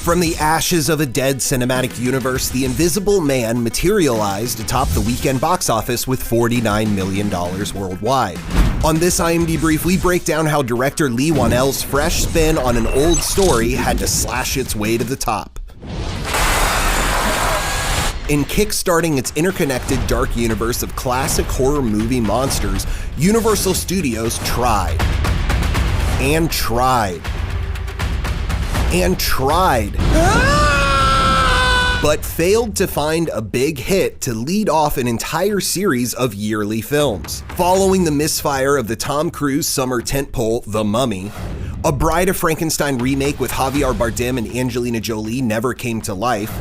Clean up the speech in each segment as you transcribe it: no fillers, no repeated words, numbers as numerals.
From the ashes of a dead cinematic universe, The Invisible Man materialized atop the weekend box office with $49 million worldwide. On this IMD Brief, we break down how director Leigh Whannell's fresh spin on an old story had to slash its way to the top. In kickstarting its interconnected dark universe of classic horror movie monsters, Universal Studios tried. And tried. And tried. But failed to find a big hit to lead off an entire series of yearly films. Following the misfire of the Tom Cruise summer tentpole The Mummy, a Bride of Frankenstein remake with Javier Bardem and Angelina Jolie never came to life,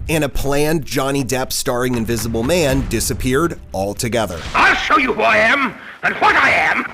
and a planned Johnny Depp starring Invisible Man disappeared altogether. I'll show you who I am and what I am.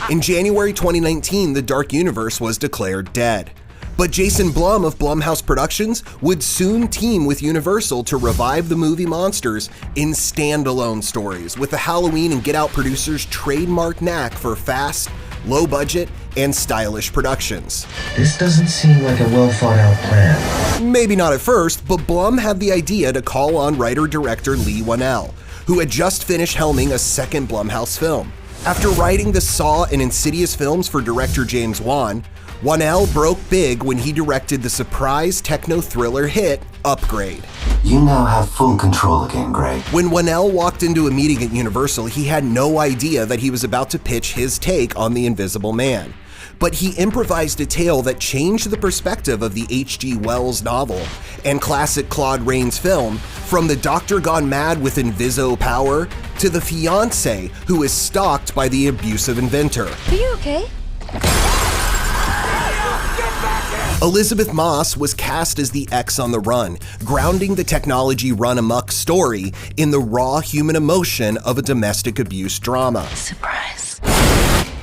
In January 2019, the Dark Universe was declared dead. But Jason Blum of Blumhouse Productions would soon team with Universal to revive the movie monsters in standalone stories, with the Halloween and Get Out producers' trademark knack for fast, low-budget, and stylish productions. This doesn't seem like a well-thought-out plan. Maybe not at first, but Blum had the idea to call on writer-director Leigh Whannell, who had just finished helming a second Blumhouse film. After writing the Saw and Insidious films for director James Wan, Whannell broke big when he directed the surprise techno-thriller hit Upgrade. You now have full control again, Greg. When Whannell walked into a meeting at Universal, he had no idea that he was about to pitch his take on The Invisible Man. But he improvised a tale that changed the perspective of the H.G. Wells novel and classic Claude Rains film, from the doctor gone mad with Inviso power to the fiancé who is stalked by the abusive inventor. Are you okay? Elizabeth Moss was cast as the X on the Run, grounding the technology run-amok story in the raw human emotion of a domestic abuse drama. Surprise.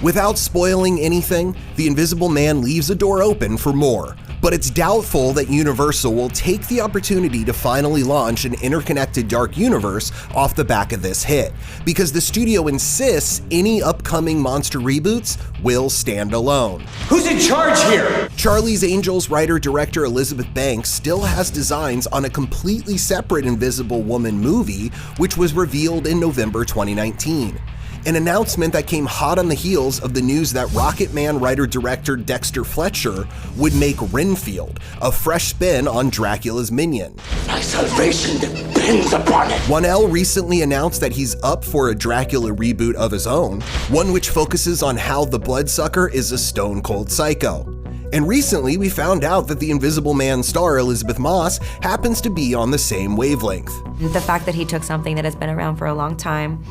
Without spoiling anything, The Invisible Man leaves a door open for more, but it's doubtful that Universal will take the opportunity to finally launch an interconnected dark universe off the back of this hit, because the studio insists any upcoming monster reboots will stand alone. Who's in charge here? Charlie's Angels writer-director Elizabeth Banks still has designs on a completely separate Invisible Woman movie, which was revealed in November 2019. An announcement that came hot on the heels of the news that Rocket Man writer-director Dexter Fletcher would make Renfield, a fresh spin on Dracula's minion. My salvation depends upon it. Whannell recently announced that he's up for a Dracula reboot of his own, one which focuses on how the Bloodsucker is a stone-cold psycho. And recently we found out that the Invisible Man star Elizabeth Moss happens to be on the same wavelength. The fact that he took something that has been around for a long time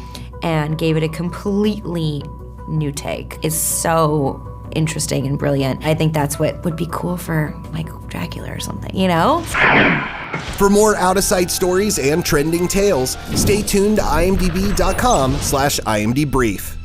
and gave it a completely new take is so interesting and brilliant. I think that's what would be cool for like Dracula or something, you know? For more out-of-sight stories and trending tales, stay tuned to imdb.com/imdbrief.